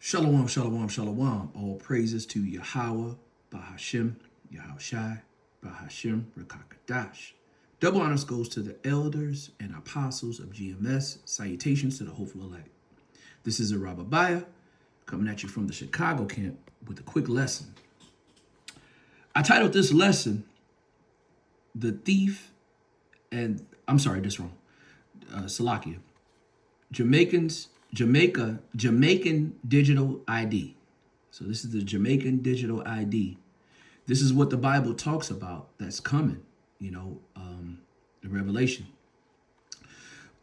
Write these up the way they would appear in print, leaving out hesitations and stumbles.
Shalom, shalom, shalom. All praises to Yahweh, Bahashem, Yahushai, Bahashem, Rakakadash. Double honors goes to the elders and apostles of GMS. Salutations to the hopeful elect. This is a Rababiah coming at you from the Chicago camp with a quick lesson. I titled this lesson, The Thief and, I'm sorry, this wrong, Salakia. Jamaican Digital Id. So this is the Jamaican Digital Id. This is what the Bible talks about that's coming, the Revelation.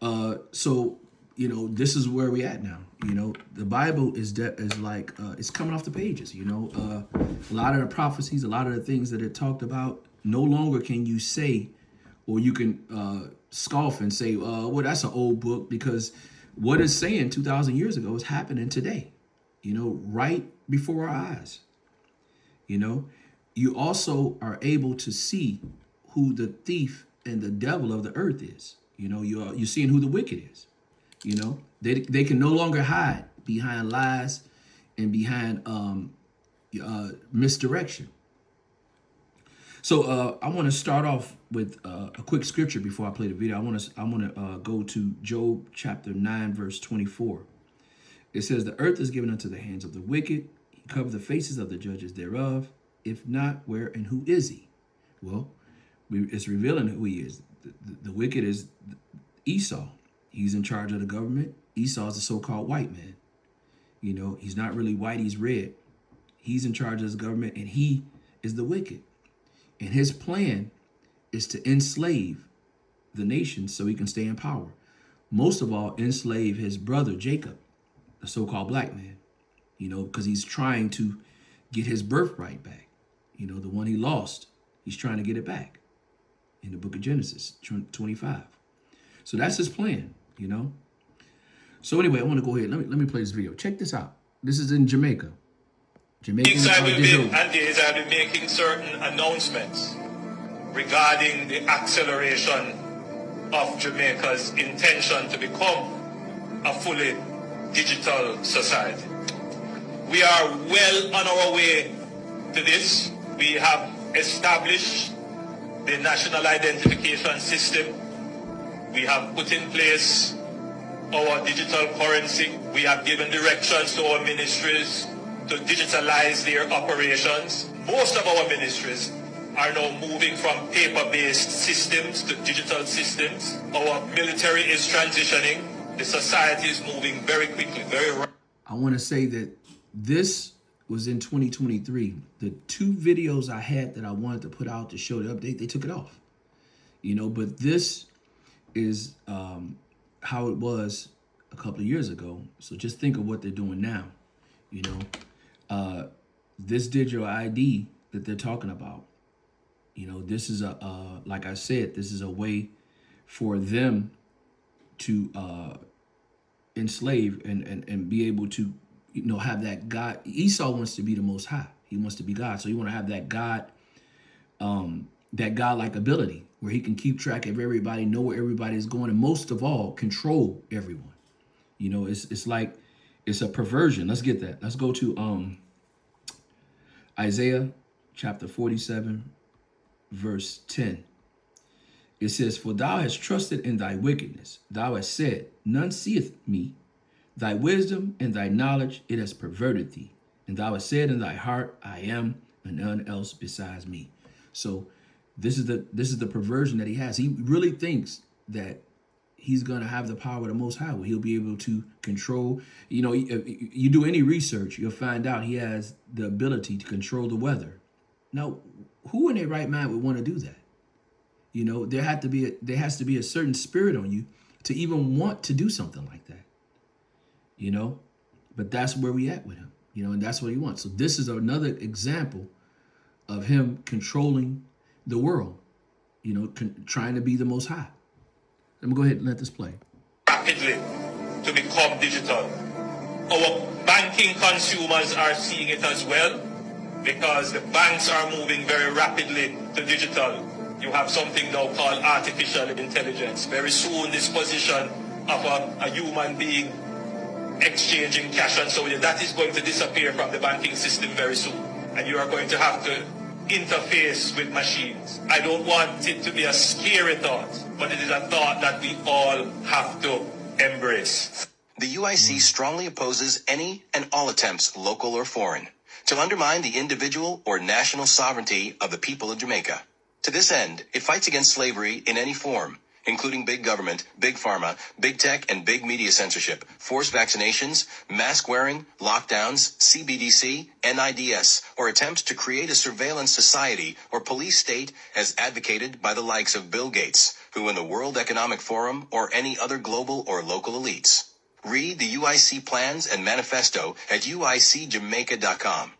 This is where we at now. The Bible is like it's coming off the pages. A lot of the prophecies, a lot of the things that it talked about, no longer can you say, or you can scoff and say, well, that's an old book, because what it's saying 2,000 years ago is happening today, right before our eyes. You also are able to see who the thief and the devil of the earth is. You're seeing who the wicked is. They can no longer hide behind lies and behind misdirection. So I want to start off with a quick scripture before I play the video. I want to go to Job chapter 9, verse 24. It says, "The earth is given unto the hands of the wicked. He covered the faces of the judges thereof. If not, where and who is he?" Well, it's revealing who he is. The wicked is Esau. He's in charge of the government. Esau is the so-called white man. He's not really white, he's red. He's in charge of his government, and he is the wicked. And his plan is to enslave the nation so he can stay in power. Most of all, enslave his brother, Jacob, the so-called black man, because he's trying to get his birthright back. The one he lost, he's trying to get it back in the book of Genesis 25. So that's his plan, So anyway, I want to go ahead. Let me play this video. Check this out. This is in Jamaica. Things I will be, and days I will be making certain announcements regarding the acceleration of Jamaica's intention to become a fully digital society. We are well on our way to this. We have established the national identification system. We have put in place our digital currency. We have given directions to our ministries to digitalize their operations. Most of our ministries are now moving from paper-based systems to digital systems. Our military is transitioning. The society is moving very quickly, very rapidly. I want to say that this was in 2023. The two videos I had that I wanted to put out to show the update, they took it off. But this is how it was a couple of years ago. So just think of what they're doing now. This digital ID that they're talking about, this is like I said, this is a way for them to enslave and be able to, have that God. Esau wants to be the most high. He wants to be God. So you want to have that God, that God-like ability where he can keep track of everybody, know where everybody is going, and most of all, control everyone. It's like, it's a perversion. Let's get that. Let's go to Isaiah chapter 47, verse 10. It says, "For thou hast trusted in thy wickedness. Thou hast said, none seeth me. Thy wisdom and thy knowledge, it has perverted thee. And thou hast said in thy heart, I am, and none else besides me." So this is the perversion that he has. He really thinks that he's going to have the power of the Most High, where he'll be able to control. If you do any research, you'll find out he has the ability to control the weather. Now, who in their right mind would want to do that? There has to be a certain spirit on you to even want to do something like that. But that's where we at with him, and that's what he wants. So this is another example of him controlling the world, trying to be the Most High. Let me go ahead and let this play. Rapidly to become digital. Our banking consumers are seeing it as well, because the banks are moving very rapidly to digital. You have something now called artificial intelligence. Very soon this position of a human being exchanging cash and so on. That is going to disappear from the banking system very soon. And you are going to have to interface with machines. I don't want it to be a scary thought, but it is a thought that we all have to embrace. The UIC strongly opposes any and all attempts, local or foreign, to undermine the individual or national sovereignty of the people of Jamaica. To this end, it fights against slavery in any form, including big government, big pharma, big tech, and big media censorship, forced vaccinations, mask wearing, lockdowns, CBDC, NIDS, or attempts to create a surveillance society or police state as advocated by the likes of Bill Gates, who in the World Economic Forum or any other global or local elites. Read the UIC plans and manifesto at uicjamaica.com.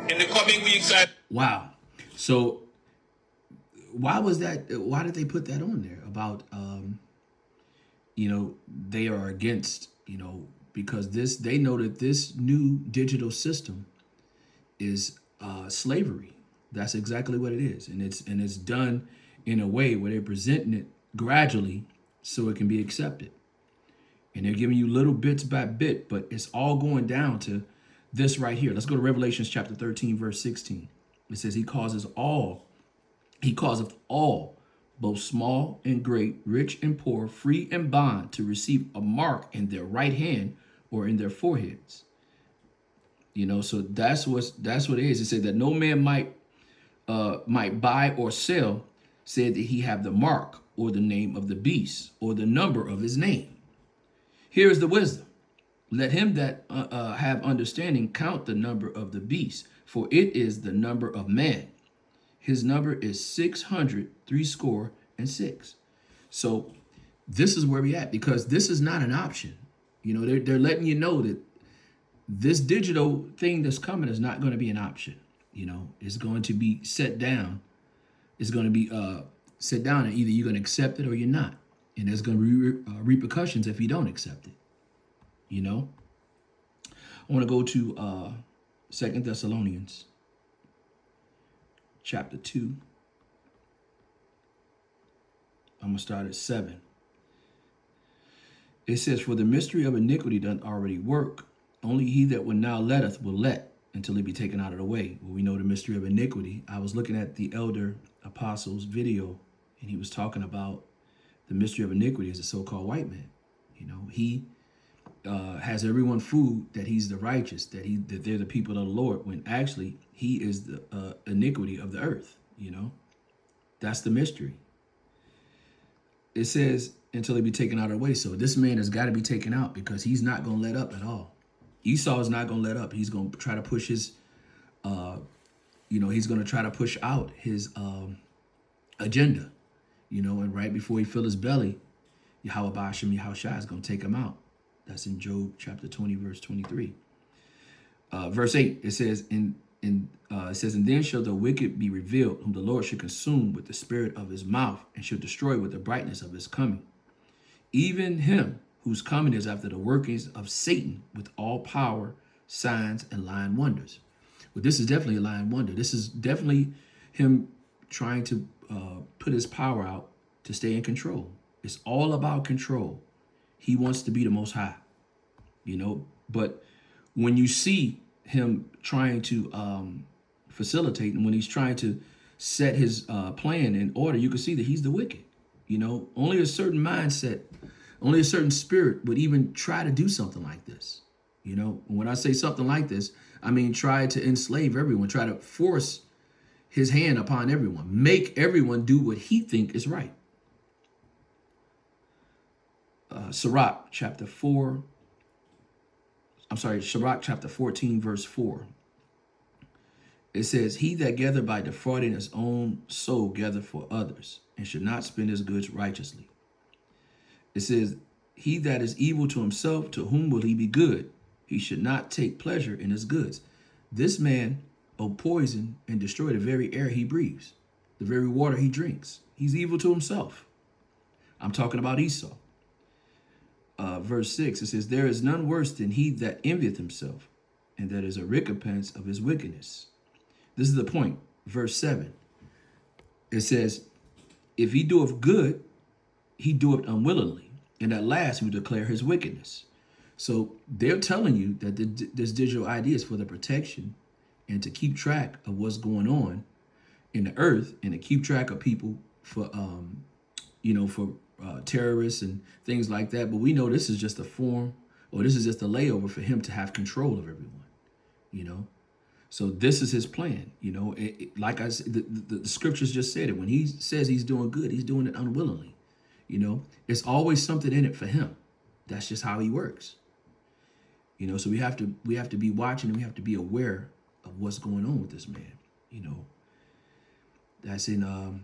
In the coming weeks, Wow. So why was that? Why did they put that on there about, they are against, because they know that this new digital system is slavery. That's exactly what it is. And it's done in a way where they're presenting it gradually so it can be accepted. And they're giving you little bits by bit, but it's all going down to this right here. Let's go to Revelations chapter 13, verse 16. It says, He causeth all, both small and great, rich and poor, free and bond, to receive a mark in their right hand or in their foreheads. So that's what it is. It said that no man might buy or sell, said that he have the mark or the name of the beast or the number of his name. Here is the wisdom. Let him that have understanding count the number of the beast, for it is the number of man. His number is 666. So this is where we at, because this is not an option. They're letting you know that this digital thing that's coming is not going to be an option. It's going to be set down. It's going to be set down, and either you're going to accept it or you're not. And there's going to be repercussions if you don't accept it. I want to go to 2 Thessalonians chapter 2. I'm going to start at 7. It says, For the mystery of iniquity doth already work. Only he that will now letteth will let, until he be taken out of the way. Well, we know the mystery of iniquity. I was looking at the elder apostle's video, and he was talking about the mystery of iniquity is the so-called white man. He has everyone fooled that he's the righteous, that they're the people of the Lord, when actually he is the iniquity of the earth. That's the mystery. It says until he be taken out of the way. So this man has got to be taken out, because he's not going to let up at all. Esau is not going to let up. He's going to try to push his, he's going to try to push out his agenda. And right before he fill his belly, Yahweh Ba'ashem Yahushua is going to take him out. That's in Job chapter 20, verse 23. Verse 8, it says, and then shall the wicked be revealed, whom the Lord should consume with the spirit of his mouth, and shall destroy with the brightness of his coming. Even him whose coming is after the workings of Satan, with all power, signs, and lying wonders. Well, this is definitely a lying wonder. This is definitely him trying to put his power out to stay in control. It's all about control. He wants to be the Most High, but when you see him trying to facilitate, and when he's trying to set his plan in order, you can see that he's the wicked. Only a certain mindset, only a certain spirit would even try to do something like this. When I say something like this, I mean try to enslave everyone, try to force his hand upon everyone, make everyone do what he think is right. Sirach chapter 14, verse 4. It says, He that gather by defrauding his own soul gather for others, and should not spend his goods righteously. It says, He that is evil to himself, to whom will he be good? He should not take pleasure in his goods. This man will poison and destroy the very air he breathes, the very water he drinks. He's evil to himself. I'm talking about Esau. Verse 6, it says, There is none worse than he that envieth himself, and that is a recompense of his wickedness. This is the point. Verse 7, it says, If he doeth good, he doeth unwillingly, and at last he will declare his wickedness. So they're telling you that this digital ID is for the protection and to keep track of what's going on in the earth and to keep track of people for, for terrorists and things like that. But we know this is just a form, or this is just a layover for him to have control of everyone, you know. So this is his plan, you know. Like I said, the scriptures just said it. When he says he's doing good, he's doing it unwillingly, you know. It's always something in it for him. That's just how he works, you know. So we have to be watching, and we have to be aware of what's going on with this man, you know. That's in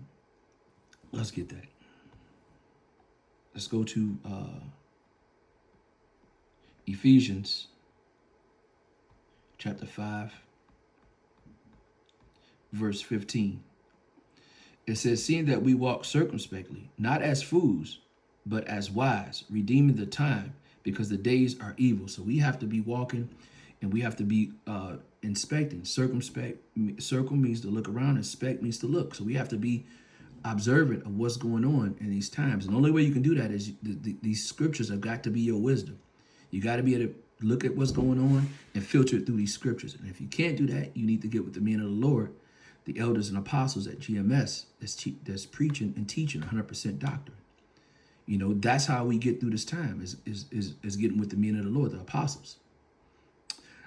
let's get that. Let's go to Ephesians chapter 5, verse 15. It says, seeing that we walk circumspectly, not as fools, but as wise, redeeming the time, because the days are evil. So we have to be walking, and we have to be inspecting. Circle means to look around. Inspect means to look. So we have to be observant of what's going on in these times. And the only way you can do that is these scriptures have got to be your wisdom. You got to be able to look at what's going on and filter it through these scriptures. And if you can't do that, you need to get with the men of the Lord, the elders and apostles at GMS that's preaching and teaching 100% doctrine. You know, that's how we get through this time, is getting with the men of the Lord, the apostles.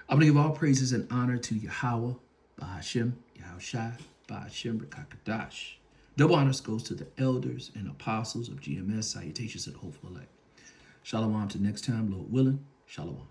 I'm going to give all praises and honor to Yahweh, Bahashem, Yahushai, Bahashem, Rakakadash. Double honors goes to the elders and apostles of GMS. Salutations to the hopeful elect. Shalom till next time, Lord willing. Shalom.